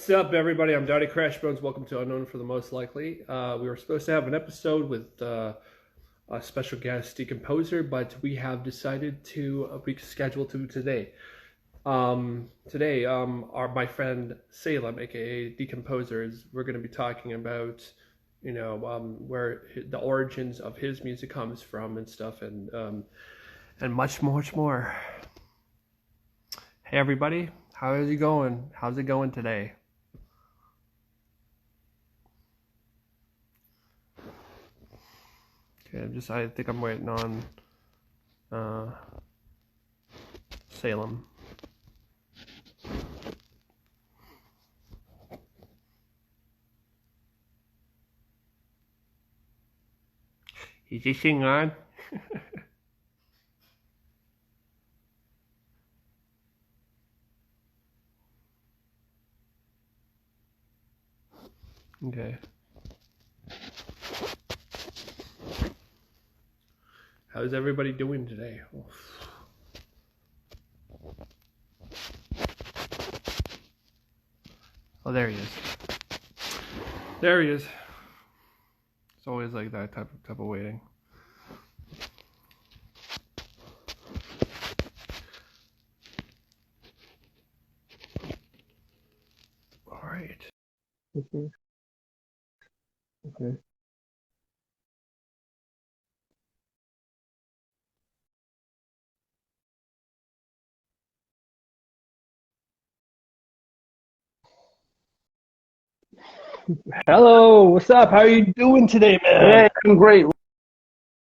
What's up, everybody? I'm Dottie Crashbones. Welcome to Unknown for the Most Likely. We were supposed to have an episode with a special guest, Decomposer, but we have decided to reschedule to today. Today, my friend Salem, aka Decomposer, we're going to be talking about, where the origins of his music comes from and stuff, and much more. Hey, everybody. How is it going? How's it going today? Okay, I think I'm waiting on uh, Salem. Is this thing on? Okay. How's everybody doing today? Oh, there he is. There he is. It's always like that type of waiting. All right. Okay. Hello, what's up? How are you doing today, man? Hey, I'm great.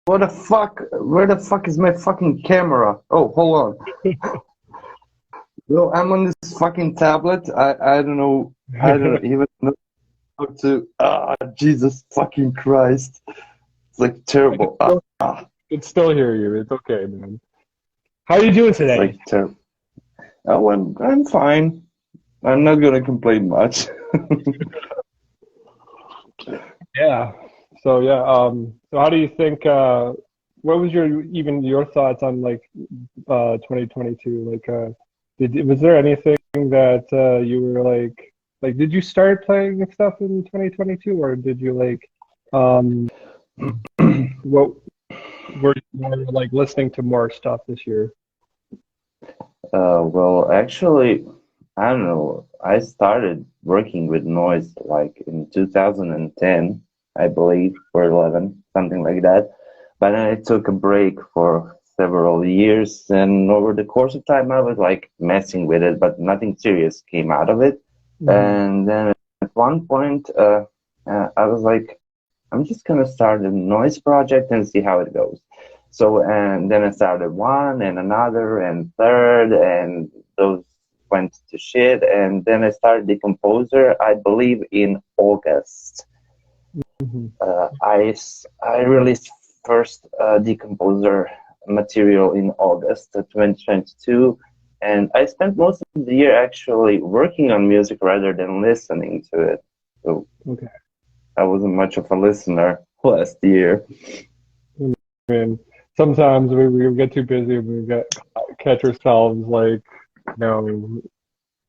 What the fuck? Where the fuck is my fucking camera? Oh, hold on. Well, I'm on this fucking tablet. I don't know. I don't even know how to. Ah, Jesus fucking Christ! It's like I can terrible. still, can still hear you. It's okay, man. How are you doing It's today? like terrible. Oh, I'm fine. I'm not gonna complain much. Yeah. So how do you think what was your thoughts on like 2022? Like was there anything that you were like did you start playing stuff in 2022, or did you like um what were you more like listening to more stuff this year? Well, actually, I don't know. I started working with noise like in 2010, I believe, or 11, something like that. But then I took a break for several years, and over the course of time, I was like messing with it, but nothing serious came out of it. Hmm. And then at one point, I was like, I'm just gonna start a noise project and see how it goes. So, and then I started one and another and third, and those went to shit. And then I started Decomposer, I believe, in August. Hmm. I released first Decomposer material in August of 2022, and I spent most of the year actually working on music rather than listening to it. So Okay. I wasn't much of a listener last year. I mean, sometimes we get too busy and we get catch ourselves like, you know,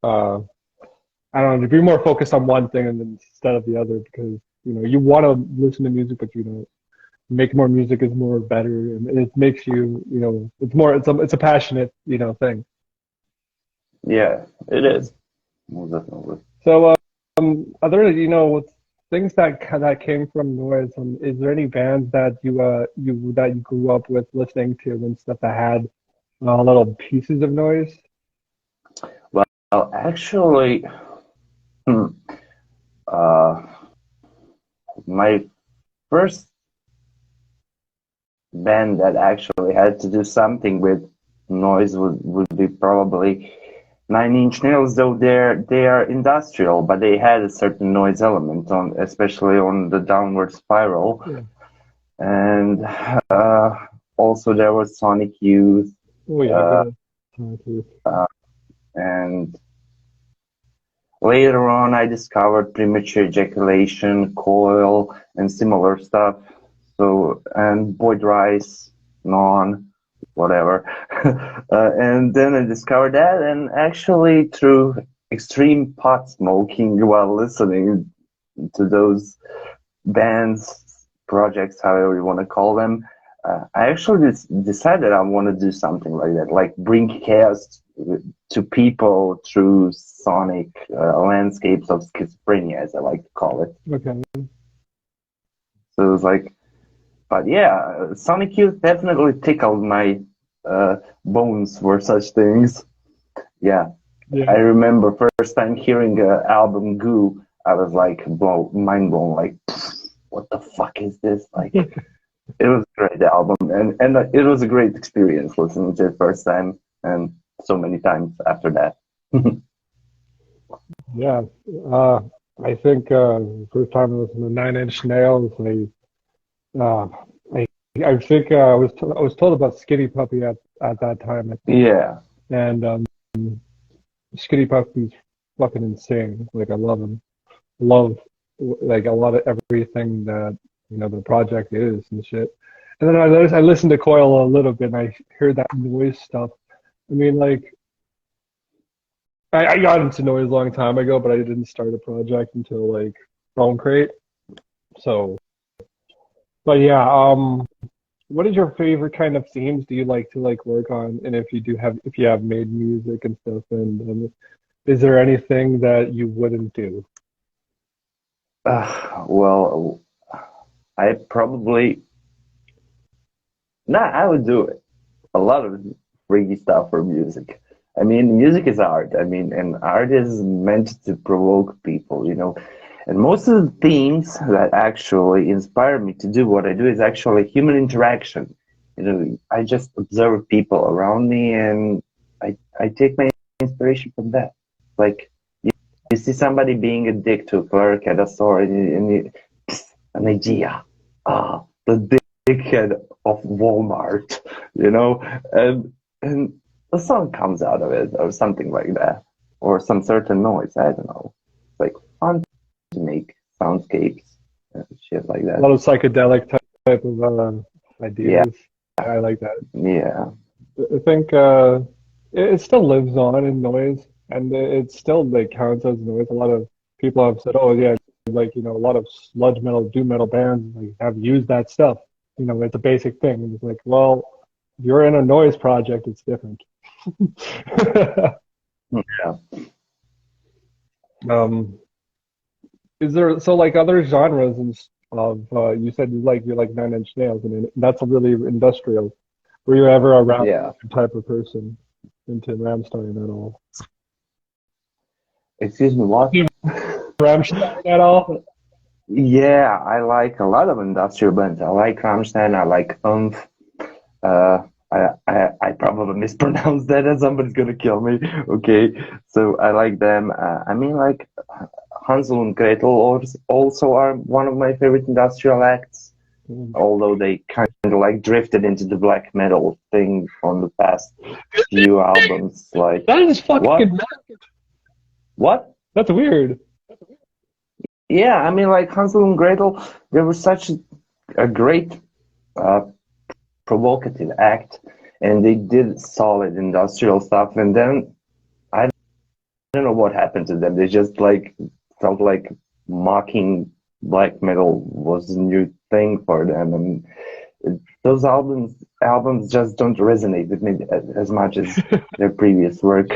uh I don't know, to be more focused on one thing and then instead of the other, because you want to listen to music, but make more music is more better, and it makes it's more it's a passionate thing. Yeah, it is. Most definitely. So are there things that came from noise? Is there any bands that you grew up with listening to and stuff that had little pieces of noise? Well, actually, hmm, uh, my first band that actually had to do something with noise would be probably Nine Inch Nails, though they are industrial, but they had a certain noise element on, especially on the downward spiral. Yeah. And also there was Sonic Youth, Oh yeah, uh, good. uh, and later on I discovered premature ejaculation, coil, and similar stuff. So, and Boyd Rice, Non, whatever. And then I discovered that, and actually through extreme pot smoking while listening to those bands, projects, however you want to call them. I actually decided I want to do something like that, like bring chaos to people through sonic landscapes of schizophrenia, as I like to call it. Okay. So it was like, but yeah, Sonic Youth definitely tickled my bones for such things. Yeah, I Yeah. remember first time hearing album Goo, I was like mind blown, like, what the fuck is this? Like, it was a great album, and it was a great experience listening to it first time, and so many times after that. Yeah. I think first time I listened to Nine Inch Nails, uh, I I think I was told about Skinny Puppy at that time, I think, Yeah, and Skinny Puppy's fucking insane. Like I love him, love like a lot of everything that the project is and shit. And then I listened to Coil a little bit, and I heard that noise stuff. I mean, like I got into noise a long time ago, but I didn't start a project until like Bone Crate. So, but yeah, what is your favorite kind of themes do you like to like work on? And if you have made music and stuff, and is there anything that you wouldn't do? well, I probably I would do it. A lot of freaky stuff for music. I mean, music is art. I mean, and art is meant to provoke people, you know. And most of the themes that actually inspire me to do what I do is actually human interaction. You know, I just observe people around me and I take my inspiration from that. Like, you see somebody being a dick to a clerk at a store an idea. Ah, the dickhead of Walmart, you know, and a song comes out of it or something like that, or some certain noise. I don't know, like fun to make soundscapes and shit like A that. lot of psychedelic type of Yeah, ideas. I like that. yeah, I think it still lives on in noise, and it still like counts as noise. A lot of people have said, "Oh yeah, like a lot of sludge metal, doom metal bands like have used that stuff. It's a basic thing." And it's like, well, if you're in a noise project, it's different. yeah, um, is there so like other genres of you said you like Nine Inch Nails, and that's a really industrial. Were you ever a yeah. Rammstein type of person into Rammstein at all? Excuse me, what? Rammstein at all? Yeah, I like a lot of industrial bands. I like Rammstein. I like Umph. I probably mispronounced that and somebody's gonna kill me. Okay, so I like them. I mean, like Hansel and Gretel also are one of my favorite industrial acts, although they kind of like drifted into the black metal thing on the past few albums. Like, That is fucking what? nuts. What? That's weird. Yeah, I mean, like Hansel and Gretel, they were such a great uh, provocative act, and they did solid industrial stuff. And then I don't know what happened to them. They just like felt like mocking black metal was a new thing for them, and those albums just don't resonate with me as much as their previous work.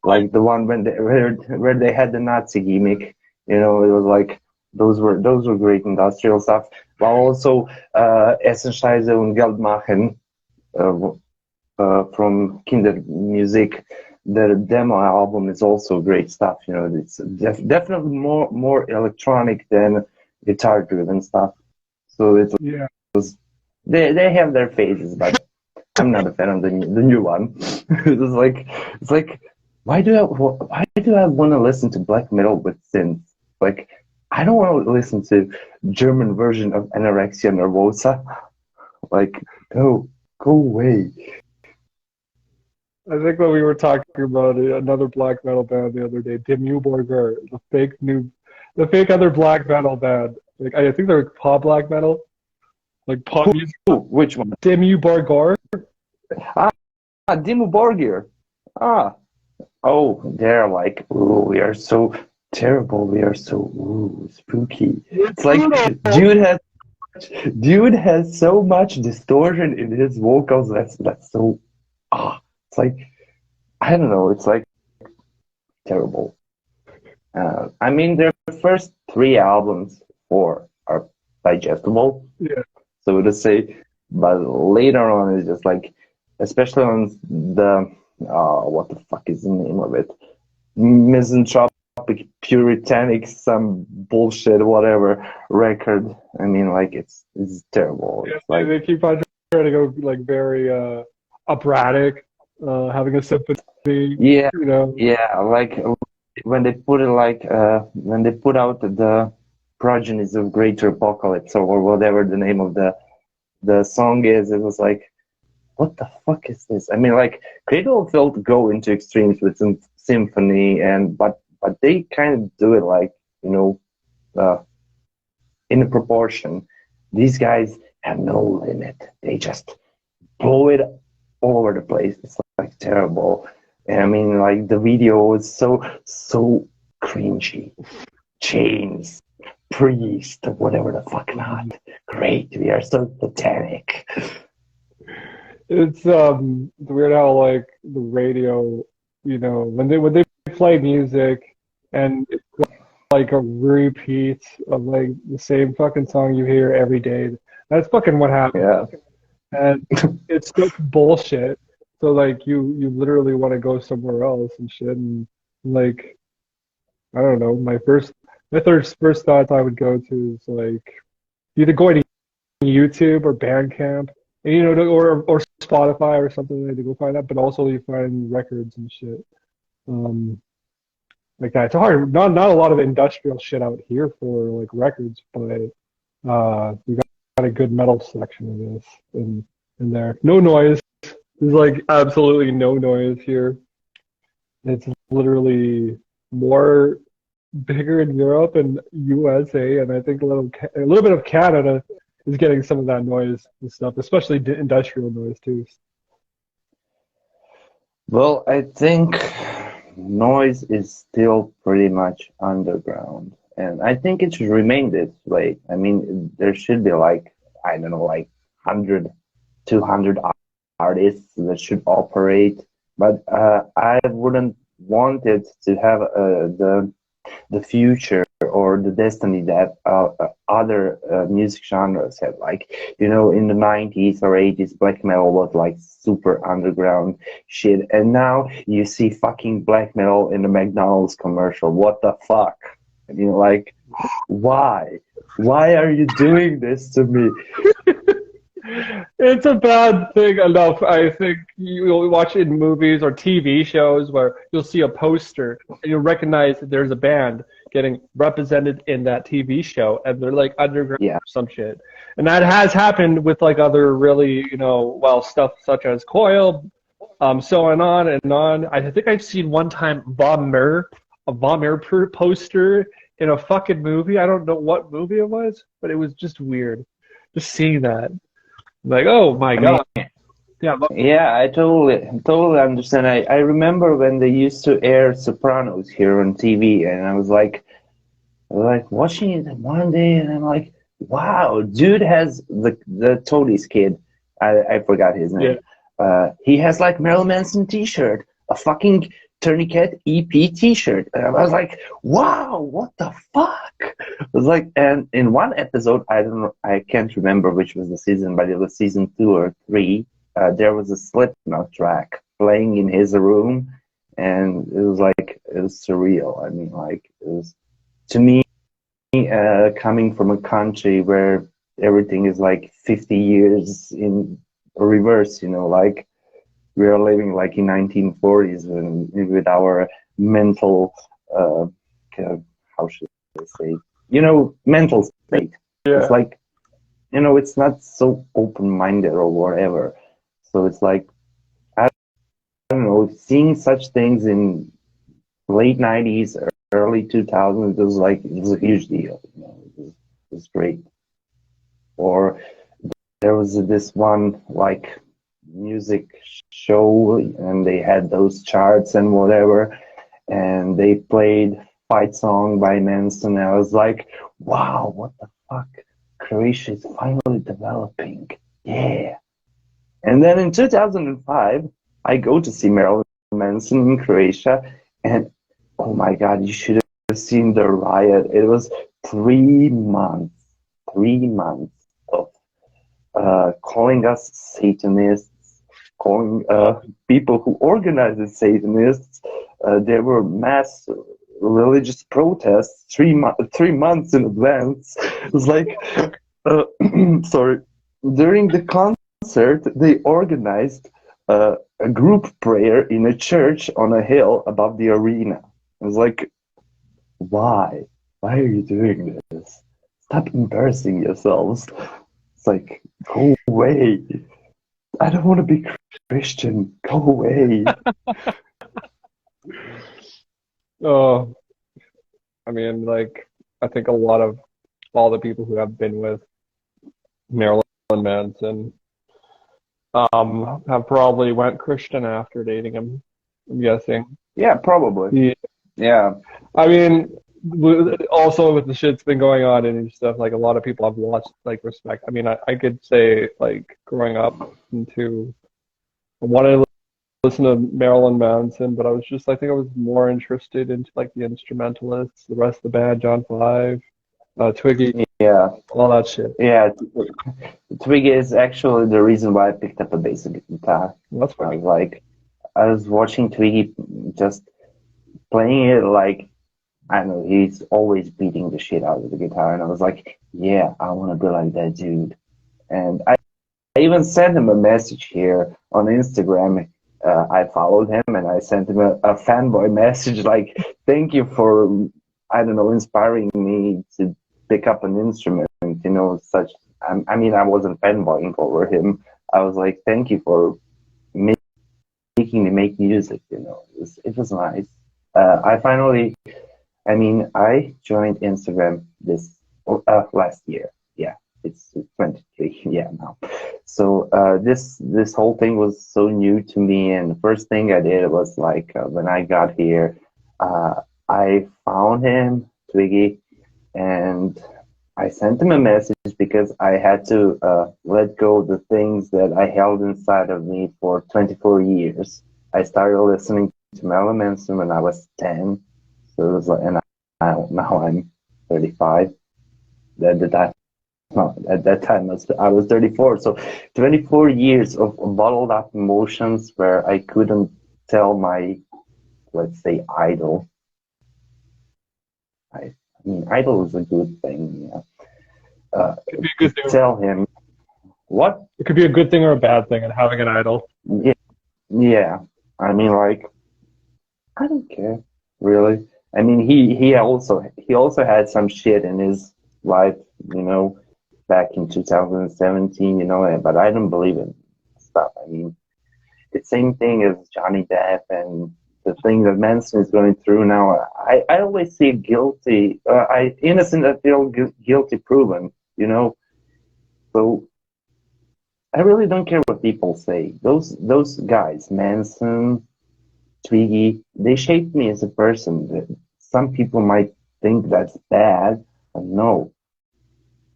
Like the one where they had the Nazi gimmick, you know, it was like those were great industrial stuff. While also Essenscheiße und Geld machen uh, from Kindermusik. The demo album is also great stuff. You know, it's definitely more electronic than guitar driven stuff. So Yeah. they have their phases, but I'm not a fan of the new one. It's like why do I want to listen to black metal with synths? Like I don't want to listen to German version of Anorexia Nervosa. Like go away. I think when we were talking about another black metal band the other day, Demewborger, the fake other black metal band. Like I think they're pop black metal, like pop music. Which one? Demewborger. Ah, Dimmu Borgir. Ah, Oh, they're like, ooh, we are so terrible. We are so ooh, spooky. It's It's like brutal. dude has so much distortion in his vocals. That's so it's like I don't know. It's like terrible. I mean, their first three albums, four, are digestible, Yeah. so to say, but later on, it's just like, especially on the what the fuck is the name of it? Misanthropic, puritanic, some bullshit, whatever record. I mean, like it's terrible. Yeah, It's like they keep on trying to go like very operatic, having a symphony, yeah, you know. yeah, like when they put out the Progenies of Greater Apocalypse or whatever the name of the song is, it was like, what the fuck is this? I mean, like Cradle of Filth go into extremes with some symphony, and but they kind of do it like you know uh, in a proportion. These guys have no limit. They just blow it all over the place. It's like terrible. And I mean, like the video was so cringy. Chains, priest, whatever the fuck not. Great, we are so satanic. It's weird how like the radio, when they play music and it's like a repeat of like the same fucking song you hear every day. That's fucking what happens. Yeah. And it's such bullshit. So like you literally want to go somewhere else and shit and like I don't know, my first thoughts I would go to is like either going to YouTube or Bandcamp, and, or Spotify or something like to go find that. But also you find records and shit um, like that. It's hard. Not a lot of industrial shit out here for like records, but we got a good metal section of this in there. No noise. There's like absolutely no noise here. It's literally more bigger in Europe and USA, and I think a little bit of Canada is getting some of that noise and stuff, especially industrial noise too. Well, I think noise is still pretty much underground, and I think it should remain this way. I mean, there should be like, I don't know, like 100, 200 artists that should operate, but I wouldn't want it to have the future or the destiny that other music genres had. Like, in the 90s or 80s, black metal was like super underground shit. And now you see fucking black metal in the McDonald's commercial. What the fuck? I mean, like, why? Why are you doing this to me? It's a bad thing enough. I think you'll watch it in movies or TV shows where you'll see a poster and you'll recognize that there's a band getting represented in that TV show, and they're like underground Yeah. or some shit. And that has happened with like other really, stuff such as Coil, so on and on. I think I've seen one time a Von Mir poster in a fucking movie. I don't know what movie it was, but it was just weird. Just seeing that. Like, oh my I mean, God. Yeah, yeah, I totally understand. I remember when they used to air Sopranos here on TV, and I was like watching it one day, and I'm like, wow, dude has the Toadies kid. I forgot his yeah. name. He has like Marilyn Manson T-shirt, a fucking Tourniquet EP T-shirt, and I was like, wow, what the fuck? It was like, and in one episode, I don't know, I can't remember which was the season, but it was season 2 or 3. There was a Slipknot track playing in his room, and it was surreal. I mean, like it was to me, coming from a country where everything is like 50 years in reverse, like we are living like in 1940s with our mental, uh, how should I say, mental state. It's Yeah. like, it's not so open-minded or whatever. So it's like, I don't know, seeing such things in late 90s, early 2000s, it was a huge deal. It was great. Or there was this one like music show, and they had those charts and whatever, and they played Fight Song by Manson. I was like, wow, what the fuck? Croatia is finally developing. Yeah. And then in 2005, I go to see Marilyn Manson in Croatia, and oh my God, you should have seen the riot. It was 3 months of calling us Satanists, calling people who organized the Satanists. There were mass religious protests 3 months in advance. It was like, sorry, during the concert, they organized a group prayer in a church on a hill above the arena. It was like, why? Why are you doing this? Stop embarrassing yourselves. It's like, go away. I don't want to be Christian. Go away. Oh, I mean, like, I think a lot of all the people who have been with Marilyn Manson have probably went Christian after dating him, I'm guessing. Yeah, probably. Yeah. Yeah. I mean, also with the shit's been going on and stuff, like a lot of people I've watched, like, respect. I mean, I could say, like, growing up into, I wanted to listen to Marilyn Manson, but I think I was more interested into, like, the instrumentalists, the rest of the band, John Five, Twiggy, Yeah. all that shit. Yeah. Twig is actually the reason why I picked up a bass guitar. That's I funny. was like, I was watching Twiggy just playing it like, I don't know, he's always beating the shit out of the guitar. And I was like, yeah, I want to be like that dude. And I even sent him a message here on Instagram. I followed him and I sent him a fanboy message like, thank you for, I don't know, inspiring me to pick up an instrument, you know, such. I mean, I wasn't fanboying over him. I was like, thank you for making me make music, you know. It was nice. I joined Instagram last year. Yeah, it's 23. Yeah, now. So this whole thing was so new to me, and the first thing I did was like when I got here, uh, I found him, Twiggy, and I sent him a message because I had to let go of the things that I held inside of me for 24 years. I started listening to Marilyn Manson when I was 10, so it was like, and now I'm 35. At the time, no, at that time I was 34. So 24 years of bottled up emotions where I couldn't tell my, let's say, idol. I mean, idol is a good thing. Yeah. It could be a good thing. Tell him what? It could be a good thing or a bad thing, and having an idol. Yeah, yeah. I mean, like, I don't care really. I mean, he also had some shit in his life, you know, back in 2017, you know, but I don't believe in stuff. I mean, the same thing as Johnny Depp and the thing that Manson is going through now. I always see guilty, innocent until guilty proven, you know. So I really don't care what people say. Those guys, Manson, Twiggy, they shaped me as a person. Some people might think that's bad, but no,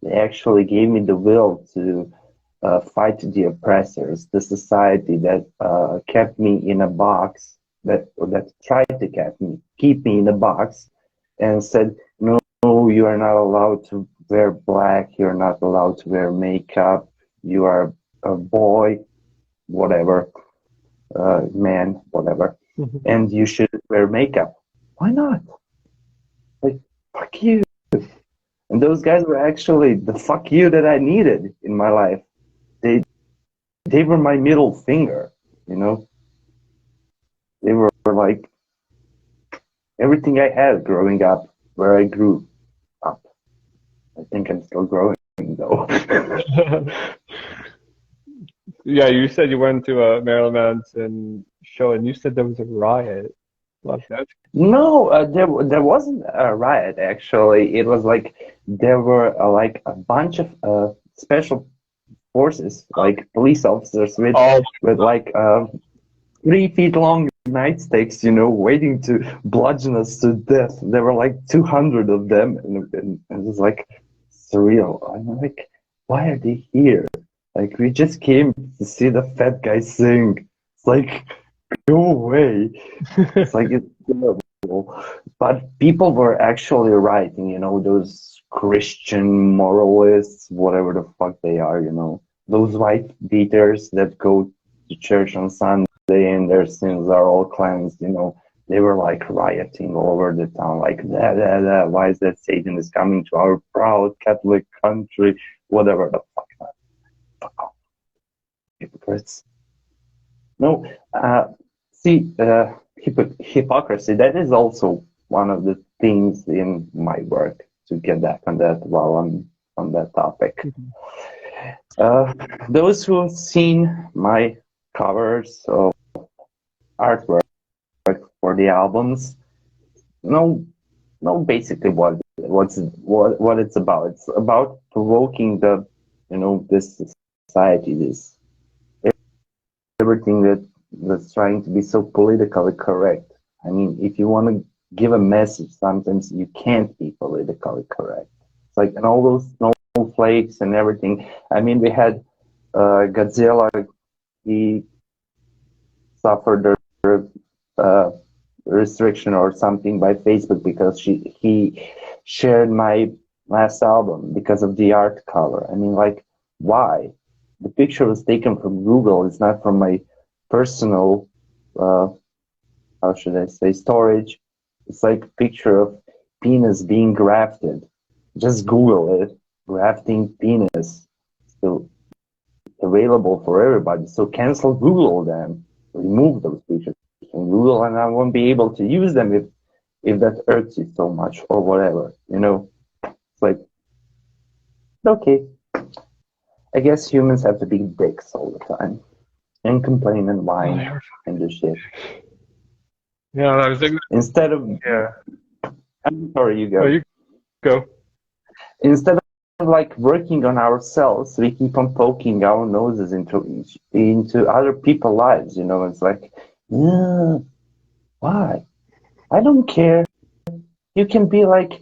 they actually gave me the will to fight the oppressors, the society that kept me in a box, that tried to keep me in a box, and said, no, you are not allowed to wear black, you're not allowed to wear makeup, you are a boy, whatever, man, whatever, and you should wear makeup. Why not? Like, fuck you. And those guys were actually the fuck you that I needed in my life. They were my middle finger, you know? They were like everything I had growing up, where I grew up. I think I'm still growing though. Yeah, you said you went to a Marilyn Manson show, and you said there was a riot. Well, that's No, there wasn't a riot actually. It was like there were like a bunch of special forces, like police officers all with like 3 feet long nightsticks, you know, waiting to bludgeon us to death. There were like 200 of them, and it was like surreal. I'm like, why are they here? Like, we just came to see the fat guy sing. It's like, go away. It's like, it's terrible. But people were actually writing, you know, those Christian moralists, whatever the fuck they are, you know, those white beaters that go to church on Sunday and their sins are all cleansed, you know, they were like rioting all over the town, like, why is that Satan is coming to our proud Catholic country, whatever the fuck. Fuck off, hypocrites. No, see, hypocrisy, that is also one of the things in my work, to get back on that while I'm on that topic. Those who have seen my covers of artwork for the albums know basically what it's about. It's about provoking the, you know, this society, this everything that's trying to be so politically correct. I mean, if you want to give a message, sometimes you can't be politically correct. It's like, and all those snowflakes and everything. I mean, we had Godzilla. He suffered a restriction or something by Facebook because he shared my last album because of the art cover. I mean, like, why? The picture was taken from Google. It's not from my personal, how should I say, storage. It's like a picture of penis being grafted. Just Google it. Grafting penis. Still available for everybody. So cancel Google then. Remove those pictures from Google, and I won't be able to use them if that irks you so much or whatever. You know, it's like, okay. I guess humans have to be dicks all the time and complain and whine and do shit. Yeah, I was thinking. Instead of, Yeah. I'm sorry, you go. Oh, you go. Instead of like working on ourselves, we keep on poking our noses into other people's lives. You know, it's like, yeah, why? I don't care. You can be like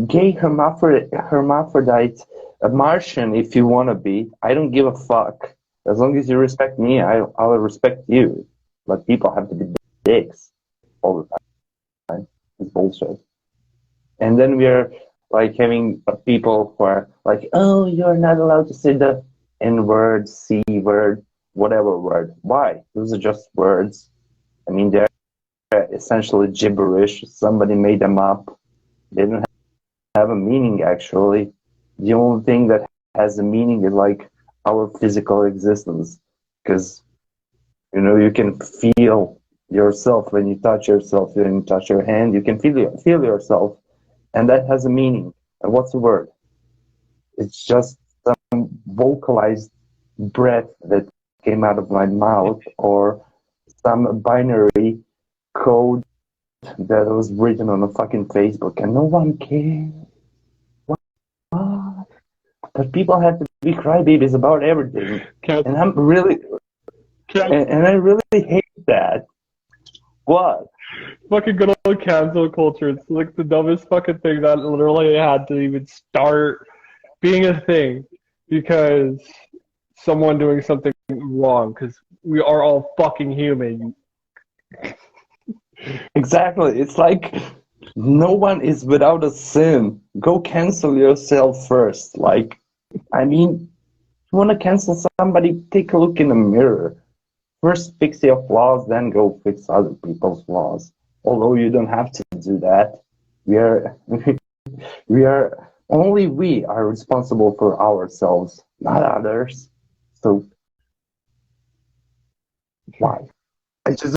gay hermaphrodite, a Martian if you want to be. I don't give a fuck. As long as you respect me, I'll respect you. But people have to be dicks all the time. It's bullshit. And then we're like having people who are like, oh, you're not allowed to say the N word, C word, whatever word. Why? Those are just words. I mean, they're essentially gibberish. Somebody made them up. They don't have a meaning, actually. The only thing that has a meaning is like our physical existence, because, you know, you can feel yourself when you touch yourself, when you touch your hand, you can feel yourself, and that has a meaning. And what's the word? It's just some vocalized breath that came out of my mouth, or some binary code that was written on a fucking Facebook, and no one cares. But people have to be crybabies about everything, and I'm really, and I really hate that. What? Fucking good old cancel culture. It's like the dumbest fucking thing that literally had to even start being a thing because someone doing something wrong. Because we are all fucking human. Exactly. It's like no one is without a sin. Go cancel yourself first. Like, I mean, if you want to cancel somebody, take a look in the mirror. First fix your flaws, then go fix other people's flaws. Although you don't have to do that. Only we are responsible for ourselves, not others. So why? I just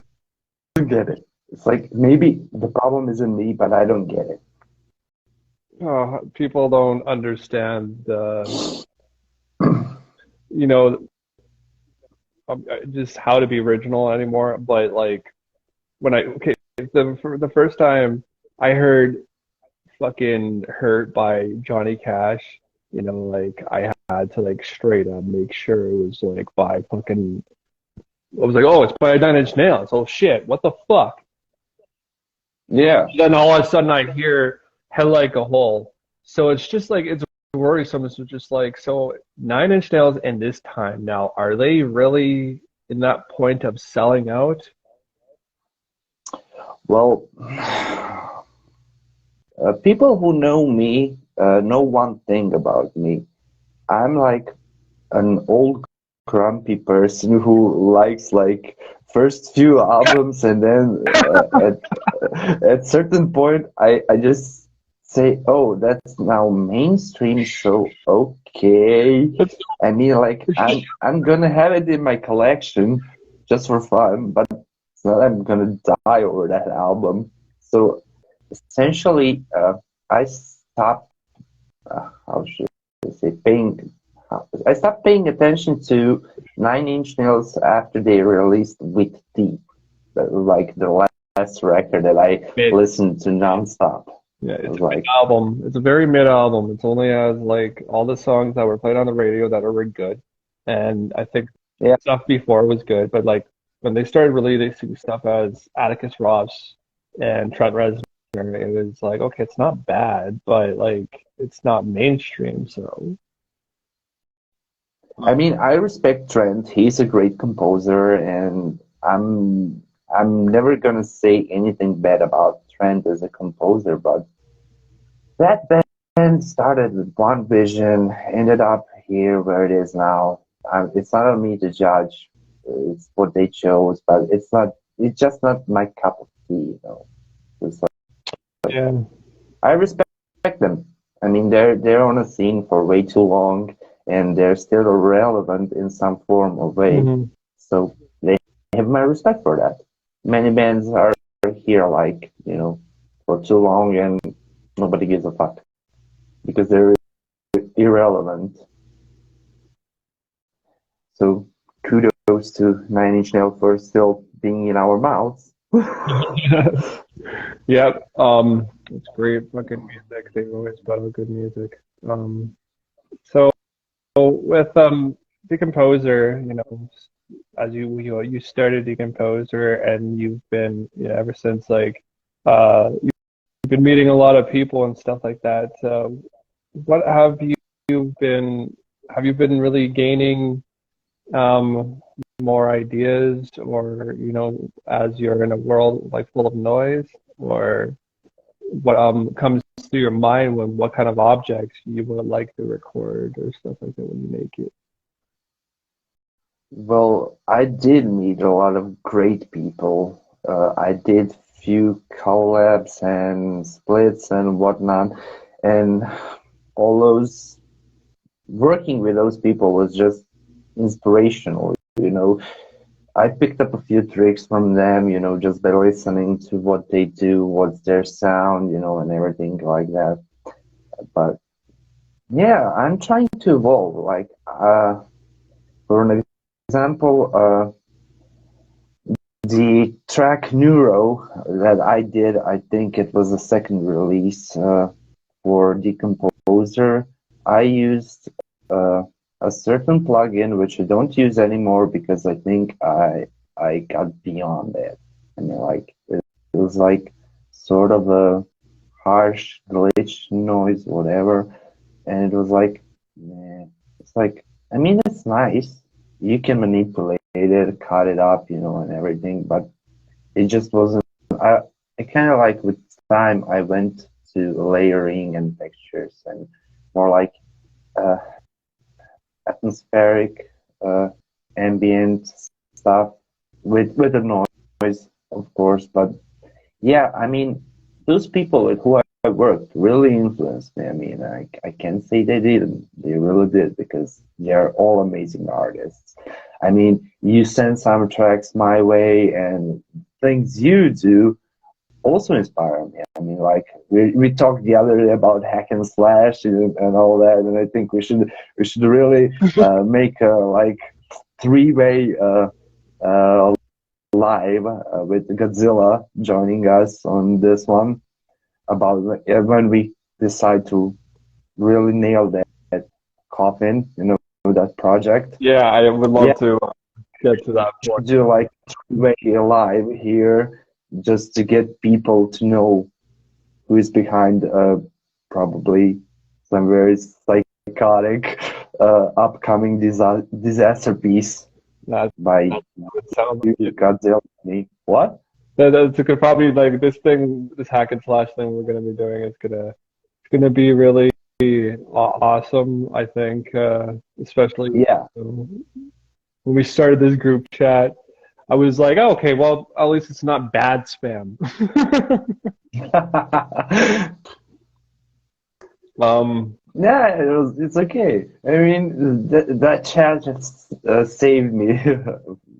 don't get it. It's like, maybe the problem isn't me, but I don't get it. People don't understand you know, just how to be original anymore. But like the first time I heard fucking Hurt by Johnny Cash, you know, like I had to like straight up make sure it was like by fucking I was like, oh, it's by Nine Inch Nails. Oh shit, what the fuck? Yeah. Then all of a sudden I hear Head Like a Hole. So it's just like it's worrisome. It's just like so Nine Inch Nails in this time now, are they really in that point of selling out? Well, people who know me know one thing about me. I'm like an old grumpy person who likes like first few albums and then at certain point I just say, oh, that's now mainstream, so okay. It's I mean, like I'm gonna have it in my collection just for fun, but it's not I'm gonna die over that album. So essentially, I stopped. How should I say? I stopped paying attention to Nine Inch Nails after they released With Teeth, like the last record that I mid. listened to nonstop. Yeah, I it's was a mid like, album. It's a very mid album. It's only has like all the songs that were played on the radio that were good, and I think yeah, stuff before was good. But like when they started releasing stuff as Atticus Ross and Trent Reznor, it was like okay, it's not bad, but like it's not mainstream. So I mean, I respect Trent. He's a great composer, and I'm never gonna say anything bad about Trent as a composer, but that band started with one vision, ended up here where it is now. It's not on me to judge. It's what they chose, but it's not. It's just not my cup of tea. It's like yeah. I respect them. I mean, they're on a scene for way too long, and they're still relevant in some form or way. Hmm. So they have my respect for that. Many bands are here like for too long, and nobody gives a fuck because they're irrelevant. So kudos to Nine Inch Nails for still being in our mouths. Yep. It's great fucking music. They've always put out good music. So with Decomposer, as you started Decomposer and you've been ever since like you've been meeting a lot of people and stuff like that. What you been have you been really gaining um more ideas or as you're in a world like full of noise or what comes through your mind when what kind of objects you would like to record or stuff like that when you make it? Well, I did meet a lot of great people. I did few collabs and splits and whatnot, and all those working with those people was just inspirational. I picked up a few tricks from them, just by listening to what they do, what's their sound, and everything like that. But yeah, I'm trying to evolve. Like, for an example, the track Neuro that I did, I think it was the second release for Decomposer. I used a certain plugin which I don't use anymore because I think I got beyond it. I mean, like it was like sort of a harsh glitch noise, whatever, and it was like, man, it's like I mean, it's nice. You can manipulate it, cut it up, and everything, but it just wasn't. I kind of like with time I went to layering and textures and more like uh, atmospheric, uh, ambient stuff with the noise, of course. But yeah, I mean, those people with who I worked really influenced me. I mean, I can't say they didn't. They really did because they're all amazing artists. I mean, you send some tracks my way and things you do also inspire me. I mean, like we talked the other day about hack and slash and all that, and I think we should really make a like three-way live with Godzilla joining us on this one about when we decide to really nail that coffin, that project. Yeah, I would Yeah, love to. get to that point. do like way live here just to get people to know who is behind probably some very psychotic upcoming disaster piece That by would sound like it. Godzilla. What? That's could probably like this thing, this hack and slash thing we're gonna be doing is gonna be really awesome. I think, especially Yeah. when we started this group chat. I was like, oh, okay, well, at least it's not bad spam. um, Yeah, it's okay. I mean, that chat just saved me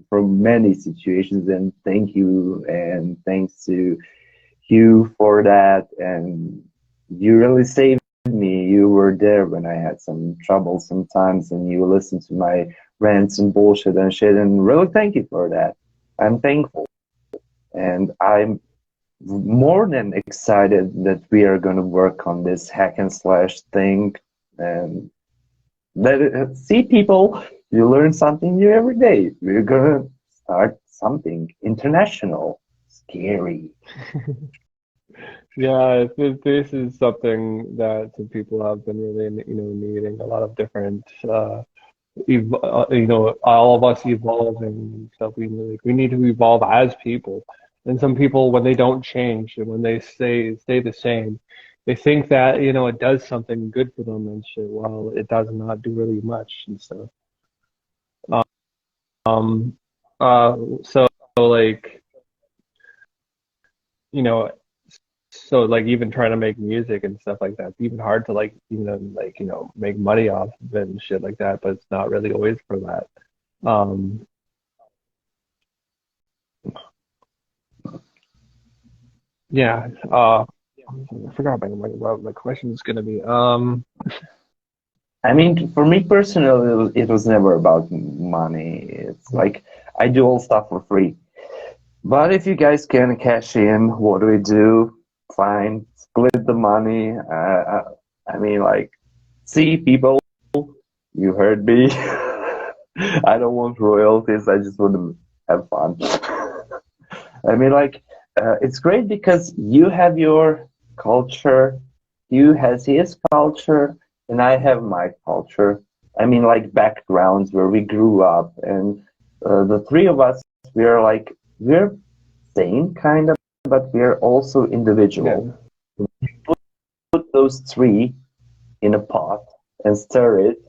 from many situations, and thank you, and thanks to you for that. And you really saved me. You were there when I had some trouble sometimes, and you listened to my rants and bullshit and shit, and really thank you for that. I'm thankful, and I'm more than excited that we are going to work on this hack and slash thing and let it see people. You learn something new every day. We're going to start something international. Scary. yeah, this is something that some people have been really, needing a lot of different, all of us evolving and stuff. We need to evolve as people. And some people, when they don't change and when they stay the same, they think that it does something good for them and shit. Well, it does not do really much and stuff. Um, so like you know, so like even trying to make music and stuff like that, it's even hard to like make money off of it and shit like that. But it's not really always for that. Um, yeah. I forgot what my question is gonna be. I mean, for me personally, it was never about money. It's like I do all stuff for free. But if you guys can cash in, what do we do? Fine, split the money. I mean, like, see, people, you heard me. I don't want royalties. I just want to have fun. I mean, like, it's great because you have your culture, you has his culture, and I have my culture. I mean, like backgrounds where we grew up, and the three of us, we are like we're same kind of, but we're also yeah, individual. Put those three in a pot and stir it.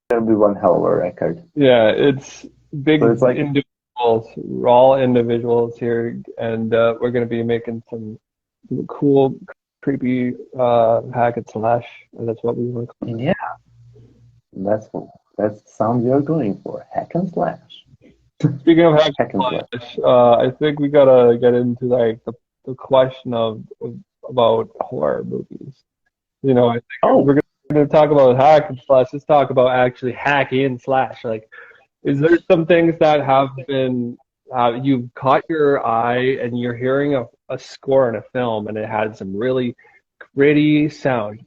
It'll be one hell of a record. yeah. It's big So it's like, individuals. We're all individuals here, and we're gonna be making some cool, creepy hack and slash, and that's what we want. yeah, that's the sound you're going for. Hack and slash. Speaking of hack Hack and slash. and slash, I think we gotta get into like the question of about horror movies. I think if Oh, we're gonna talk about hack and slash, let's talk about actually hacking and slash. Like, is there some things that have been you've caught your eye and you're hearing a score in a film and it had some really gritty sound?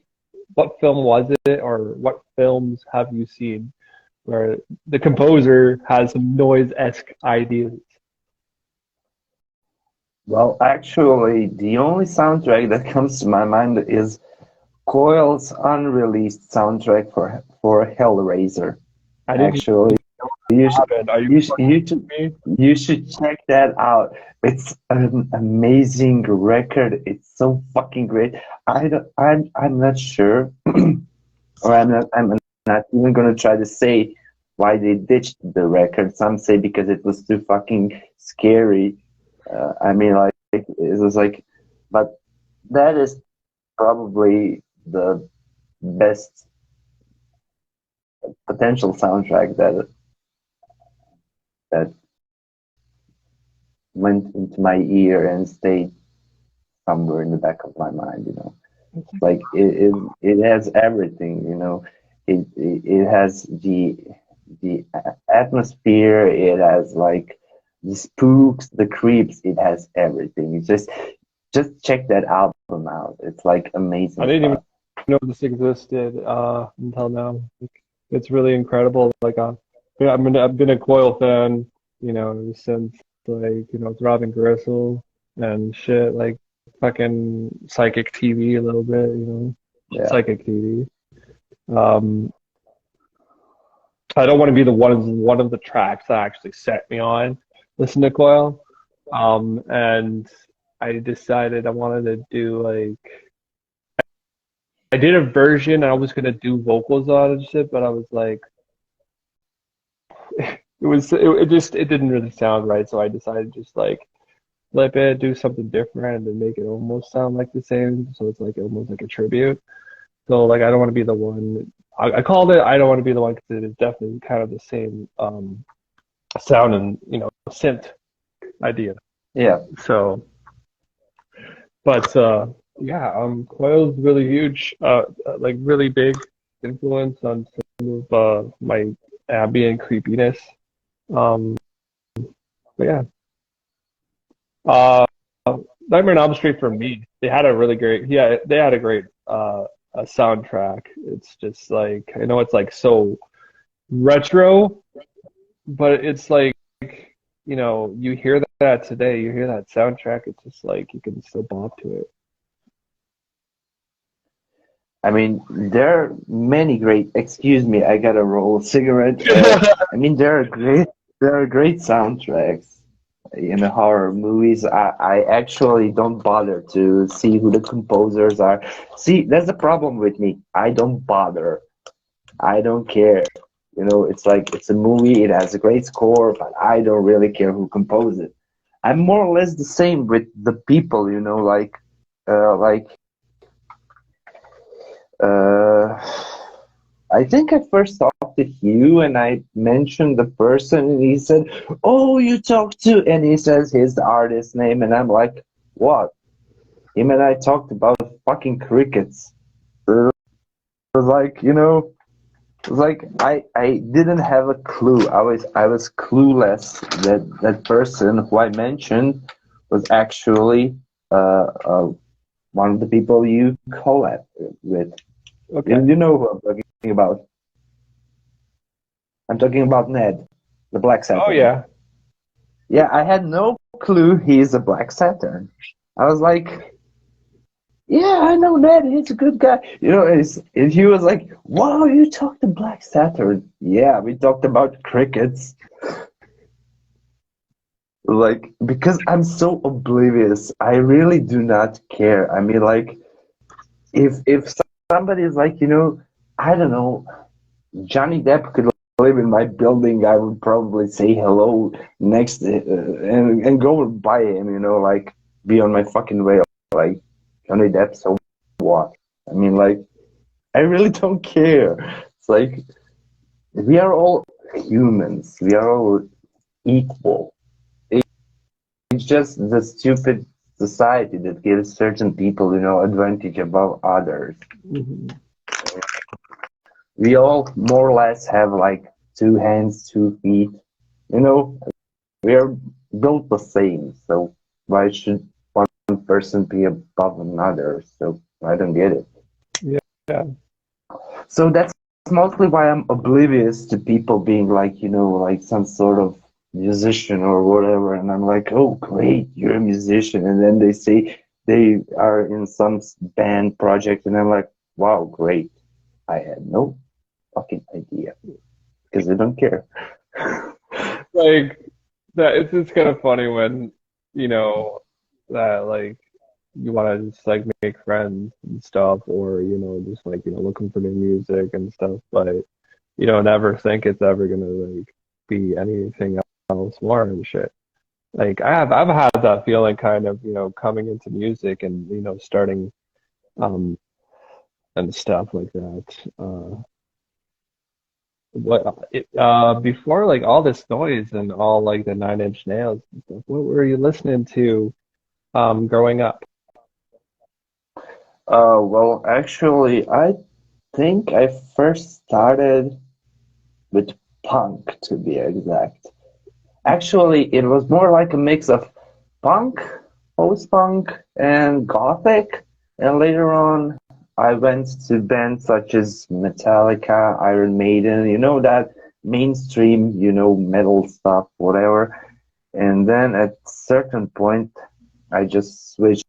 What film was it, or what films have you seen where the composer has some noise-esque ideas? well, actually, the only soundtrack that comes to my mind is Coil's unreleased soundtrack for Hellraiser. I didn't Actually, you should have it. Are you you should you fucking should me? you should check that out. It's an amazing record. It's so fucking great. I'm not sure, or I'm not even gonna try to say why they ditched the record. Some say because it was too fucking scary. I mean, like it was like, but that is probably the best potential soundtrack that went into my ear and stayed somewhere in the back of my mind. Like it has everything. It has the atmosphere. It has like the spooks, the creeps. It has everything. It's just check that album out. It's like I amazing didn't even stuff. know this existed until now. Like, it's really incredible. Like, Yeah, I've been a Coil fan, since like, Robin Gristle and shit, like fucking Psychic TV a little bit, Yeah. Psychic TV. Um, I don't want to be the one of the tracks that actually set me on listen to Coil. And I decided I wanted to do like I did a version. I was gonna do vocals on it and shit, but I was like, it didn't really sound right. So I decided just like flip it, do something different, and make it almost sound like the same. So it's like almost like a tribute. So like I don't want to be the one. I called it. I don't want to be the one because it is definitely kind of the same sound and synth idea. Yeah. So, but yeah, Coil's really huge. Like really big influence on some of my ambient creepiness. Um, but yeah, uh, Nightmare on Elm Street for me, they had a really great. Yeah, they had a great soundtrack. It's just like I know it's like so retro, but it's like you hear that today, you hear that soundtrack, it's just like you can still bop to it. I mean, there are many great. Excuse me, I gotta roll a cigarette. I mean, there are great soundtracks in the horror movies. I actually don't bother to see who the composers are. See, that's the problem with me. I don't bother. I don't care. You know, it's like it's a movie. It has a great score, but I don't really care who composed it. I'm more or less the same with the people. You know, like uh, I think I first talked to Hugh and I mentioned the person and he said, "Oh, you talked to," and he says his artist name and I'm like, "What?" Him and I talked about fucking crickets. It was like, you know, it was like I didn't have a clue. I was clueless that that person who I mentioned was actually one of the people you collab with. Okay. You know who I'm talking about. I'm talking about Ned, the Black Oh Saturn. yeah. Yeah, I had no clue he's a Black Saturn. I was like, yeah, I know Ned. He's a good guy. You know, and he was like, wow, you talked to Black Saturn. Yeah, we talked about crickets. Like, because I'm so oblivious, I really do not care. I mean, like, if somebody is like, you know, I don't know, Johnny Depp could live in my building, I would probably say hello next and go by him, you know, like be on my fucking way. Like Johnny Depp, so what? I mean, like I really don't care. It's like we are all humans. We are all equal. It's just the stupid society that gives certain people, you know, advantage above others. Mhm. We all more or less have like two hands, 2 feet. You know, we are built the same, so why should one person be above another? So I don't get it. Yeah. Yeah. So that's mostly why I'm oblivious to people being like, you know, like some sort of musician or whatever. And I'm like, oh, great, you're a musician. And then they say they are in some band project. And I'm like, wow, great. I had no fucking idea because they don't care. Like that it's just kind of funny when, you know, that like you want to just like make friends and stuff or, just like, looking for new music and stuff, but you don't ever think it's ever gonna like be anything else more and shit. Like I've had that feeling kind of, coming into music and, starting um and stuff like that. Before like all this noise and all like the Nine Inch Nails and stuff, what were you listening to growing up? Well, actually, I think I first started with punk, to be exact. Actually, it was more like a mix of punk, post-punk, and gothic. And later on, I went to bands such as Metallica, Iron Maiden, you know, that mainstream, metal stuff, whatever. And then at certain point, I just switched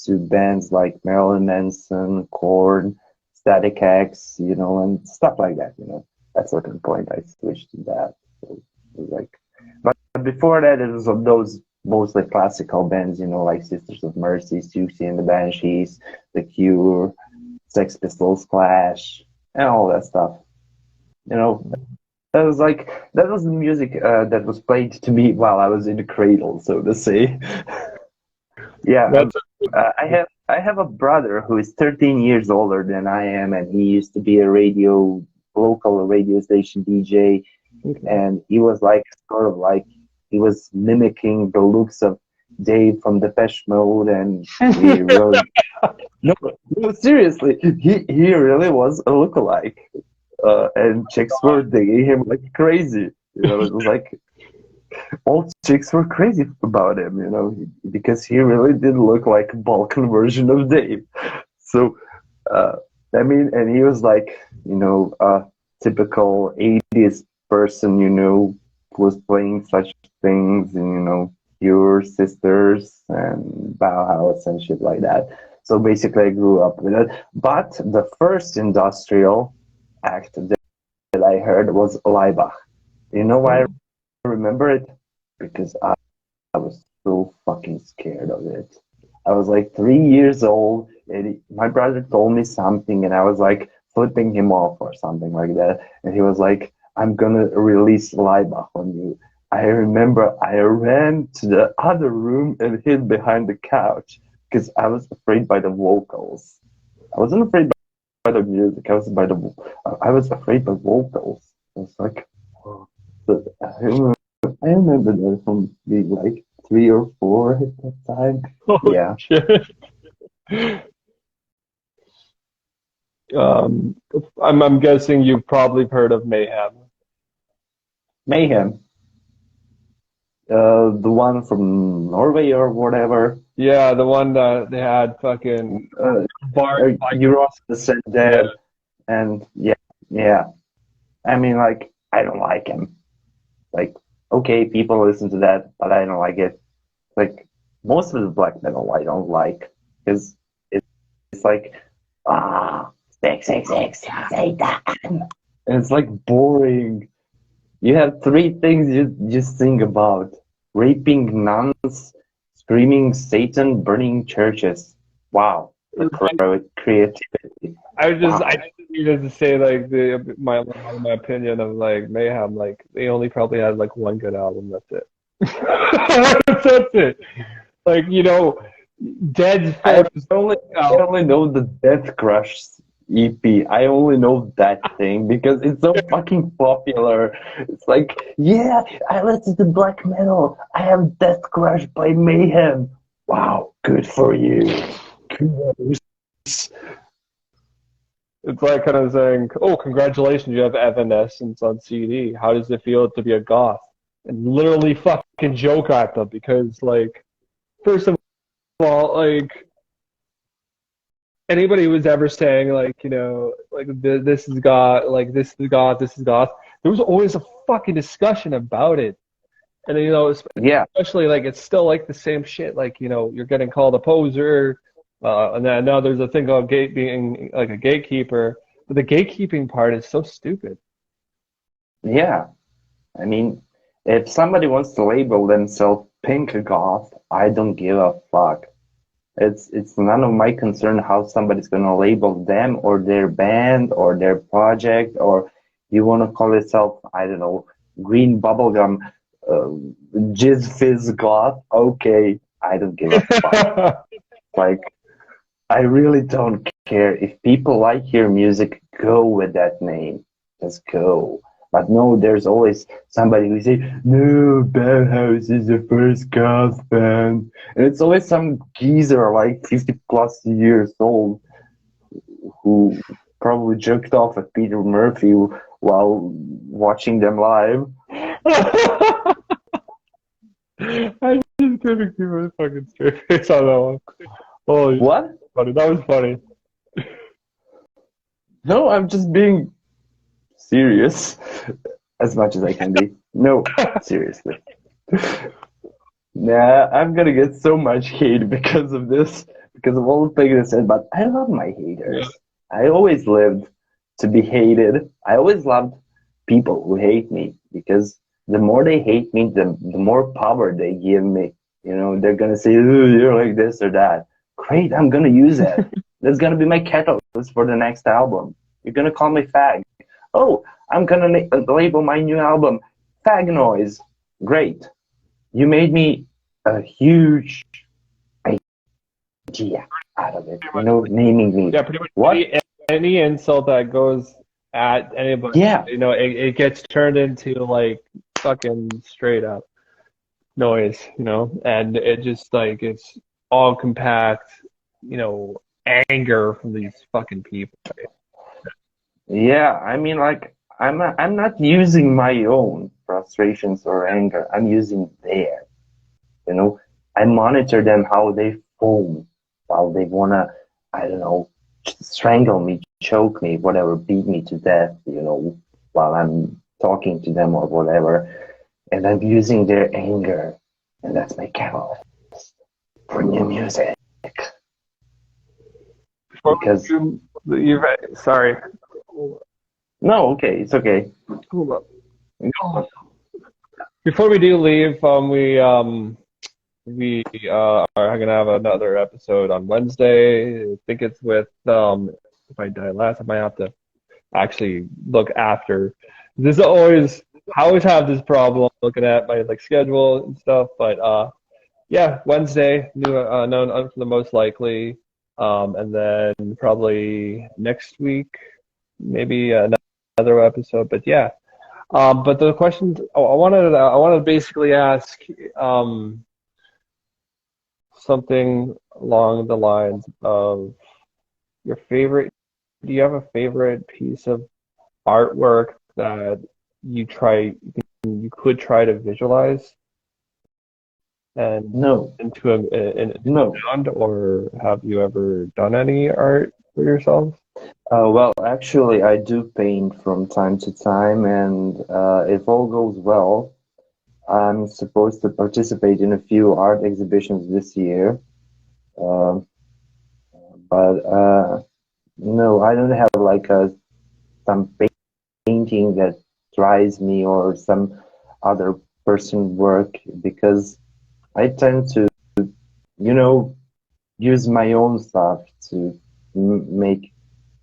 to bands like Marilyn Manson, Korn, Static X, and stuff like that. At certain point, I switched to that. So it was like, but before that, it was of those mostly classical bands, like Sisters of Mercy, Siouxsie and the Banshees, The Cure, Sex Pistols, Clash, and all that stuff. You know, that was the music that was played to me while I was in the cradle, so to say. Yeah, That's I have a brother who is 13 years older than I am, and he used to be a local radio station DJ, okay. and he was like sort of like he was mimicking the looks of Dave from Depeche Mode, and he really no, no, seriously, he really was a lookalike, and chicks were digging him like crazy. It was like all chicks were crazy about him, because he really did look like a Balkan version of Dave. So, uh, I mean, and he was like, a typical 80s person, who was playing such things, and, Your Sisters and Bauhaus and shit like that. So basically, I grew up with it. But the first industrial act that I heard was Leibach. You know why I remember it? Because I was so fucking scared of it. I was like 3 years old, and my brother told me something, and I was like flipping him off or something like that. And he was like, I'm gonna release Leibach on you. I remember I ran to the other room and hid behind the couch because I was afraid by the vocals. I wasn't afraid by the music. I was afraid by vocals. I was like, oh. So I remember that from being like 3 or 4 at that time. Holy Yeah. shit. Um, I'm guessing you've probably heard of Mayhem. Mayhem. The one from Norway or whatever. Yeah, the one that they had fucking Uh, bar Euros biker. said Yeah. that, and yeah, yeah. I mean, like, I don't like him. Like, okay, people listen to that, but I don't like it. Like, most of the black metal I don't like, because it's like, ah, 666, Satan. And it's like boring. You have three things you just think about: raping nuns, screaming Satan, burning churches. Wow, the creativity. I Wow. just needed to say like my opinion of like Mayhem. Like they only probably had like one good album. That's it. That's it. Like Dead's I first only I album. only know the Death Crush EP. I only know that thing because it's so fucking popular. It's like, yeah, I listen to black metal. I have Death Crush by Mayhem. Wow, good for you. Kudos. It's like kind of saying, "Oh, congratulations, you have Evanescence on CD. How does it feel to be a goth?" And literally fucking joke at them because, like, first of all, like anybody who was ever saying like like this is goth, like this is goth, this is goth, there was always a fucking discussion about it. And then, Yeah, especially like it's still like the same shit. Like you're getting called a poser, and then now there's a thing called gate being like a gatekeeper. But the gatekeeping part is so stupid. yeah. I mean, if somebody wants to label themselves pink goth, I don't give a fuck. It's none of my concern how somebody's gonna label them or their band or their project, or you wanna call yourself, I don't know, green bubblegum, uh, jizz fizz goth. Okay, I don't give a fuck. Like, I really don't care. If people like your music, go with that name. Just go. But no, there's always somebody who say, no, Bauhaus is the first goth band. And it's always some geezer like 50 plus years old who probably jerked off at Peter Murphy while watching them live. I just couldn't keep a fucking straight face on that one. Holy shit, What? funny. That was funny. No, I'm just being serious. as much as I can be. No, seriously. Nah, I'm gonna get so much hate because of this, because of all the things I said, but I love my Yeah. haters. I always lived to be hated. I always loved people who hate me because the more they hate me, the more power they give me. You know, they're gonna say, "Oh, you're like this or that." Great, I'm gonna use it. That's gonna be my catalyst for the next album. You're gonna call me fag. Oh, I'm gonna label my new album Fag Noise. Great. You made me a huge idea out of it, you know, naming me. Yeah, pretty much What? any insult that goes at anybody, Yeah, it gets turned into like fucking straight up noise, and it just like it's all compact, anger from these fucking people. yeah. I mean, like, I'm not using my own frustrations or anger. I'm using theirs. You know, I monitor them how they foam while they wanna, I don't know, strangle me, choke me, whatever, beat me to death. You know, while I'm talking to them or whatever, and I'm using their anger, and that's my catalyst for new music. Before Because you're right. Sorry. no, okay, it's okay. Hold up. Before we do leave, we are gonna have another episode on Wednesday. I think it's with if I die last, I might have to actually look after. This is always I always have this problem looking at my like schedule and stuff, but yeah, Wednesday, new known for the most likely, and then probably next week, maybe another episode. But yeah, but the questions I wanted to basically ask something along the lines of your favorite. Do you have a favorite piece of artwork that you could try to visualize and No, into a no. sound, or have you ever done any art for yourself? Well, actually, I do paint from time to time, and if all goes well, I'm supposed to participate in a few art exhibitions this year. Um, but no, I don't have like some painting that drives me or some other person work because I tend to, you know, use my own stuff to make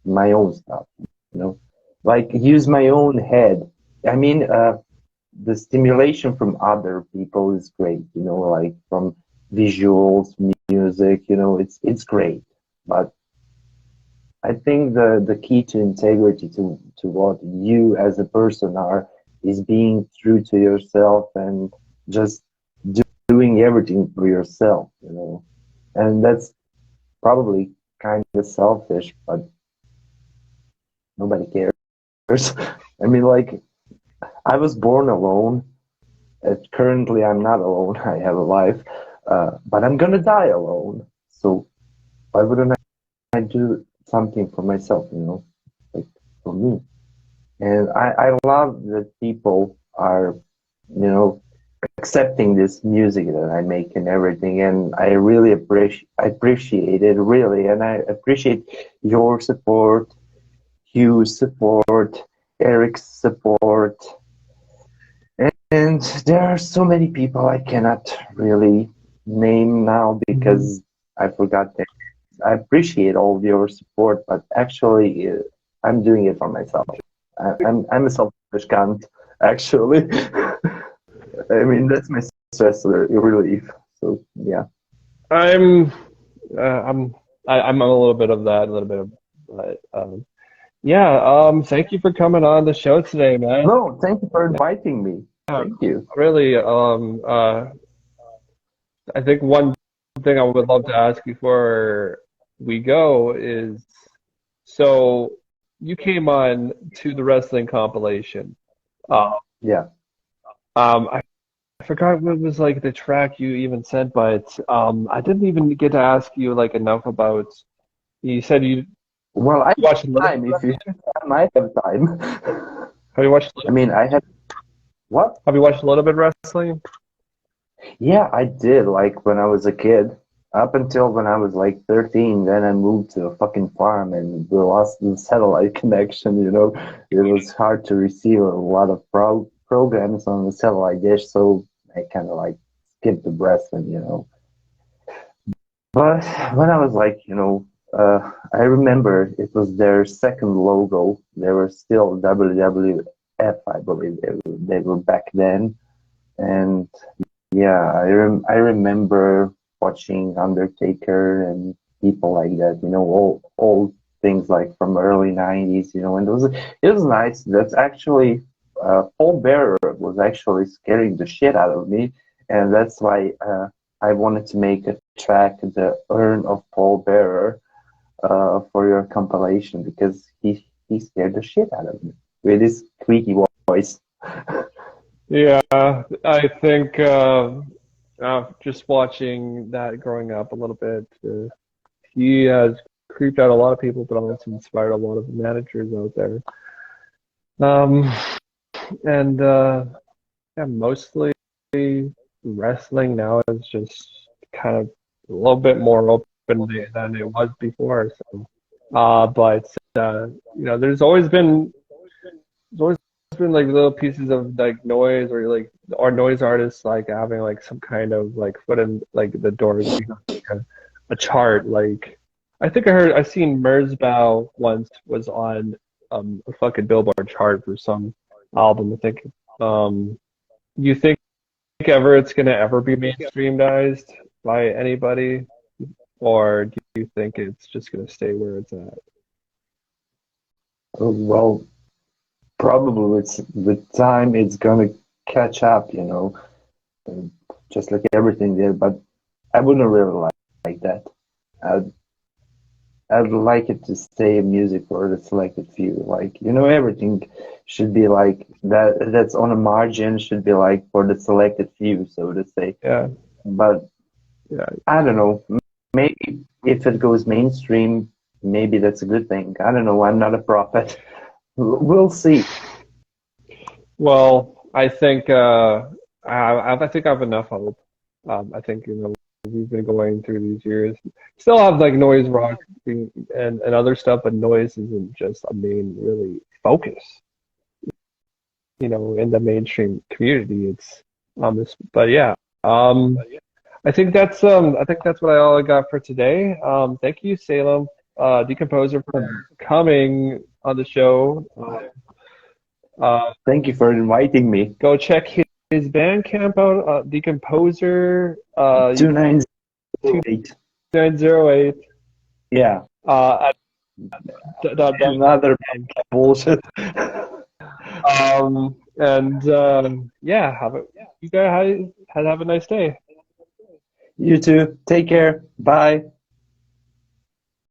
my own stuff, you know, like use my own head. I mean, the stimulation from other people is great, you know, like from visuals, music, you know, it's great. But I think the key to integrity to what you as a person are is being true to yourself and just doing everything for yourself, you know. And that's probably kind of selfish, but nobody cares. I mean, like, I was born alone. Currently, I'm not alone. I have a wife, but I'm gonna die alone. So why wouldn't I do something for myself, you know, like for me? And I love that people are, you know, accepting this music that I make and everything. And I really appreciate it, really. And I appreciate your support, Hugh's support, Eric's support. And there are so many people I cannot really name now Mhm. because I forgot them. I appreciate all of your support, but actually, I'm doing it for myself. I'm a selfish cunt, actually. I mean, that's my stress relief. So yeah. I'm I'm I'm a little bit of that, a little bit of, but yeah. Thank you for coming on the show today, man. No, thank you for inviting me. Yeah, Thank you. really. I think one thing I would love to ask before we go is, so you came on to the wrestling compilation. Uh, Yeah. I forgot what was like the track you even sent, but I didn't even get to ask you like enough about. You said you Well, I watched have Little time. If you Wrestling. have time, I have time. Have you watched I Little? mean, I have. What? Have you watched a little bit of wrestling? Yeah, I did. Like when I was a kid, up until when I was like 13, then I moved to a fucking farm and we lost the satellite connection, you know. It was hard to receive a lot of programs on the satellite dish, so I kind of like skipped the wrestling, you know. But when I was like, I remember it was their second logo. They were still WWF, I believe they were back then. And yeah, I remember watching Undertaker and people like that, you know, all things like from early 90s, you know, and it was nice. That's actually Paul Bearer was actually scaring the shit out of me, and that's why I wanted to make a track, The Urn of Paul Bearer, for your compilation because he scared the shit out of me with his squeaky voice. Yeah, I think just watching that growing up a little bit, he has creeped out a lot of people, but also inspired a lot of managers out there. Um, and yeah, mostly wrestling now is just kind of a little bit more open than it was before. So, but there's always been like little pieces of like noise or like our noise artists like having like some kind of like foot in like the door behind a chart. Like I seen Merzbow once was on a fucking Billboard chart for some album. I think you think ever it's gonna ever be mainstreamized by anybody, or do you think it's just gonna stay where it's at? Well, probably with time it's gonna catch up, you know, uh, just like everything there. But I wouldn't really like that. I'd I'd like it to stay music for the selected few. Like, you know, everything should be like that. That's on a margin should be like for the selected few, so to say. Yeah, But yeah. I don't know. Maybe if it goes mainstream, maybe that's a good thing. I don't know. I'm not a prophet. We'll see. Well, I think I think I have enough hope. I think we've been going through these years. Still have like noise rock and other stuff, but noise isn't just a main really focus. In the mainstream community, it's this. But yeah, I think that's what all I got for today. Thank you, Salem, Decomposer, for coming on the show. Thank you for inviting me. Go check his Bandcamp out, Decomposer, 2908. 2908. Yeah. Uh, Another bullshit. and yeah, you guys have a nice day. You too. Take care. Bye.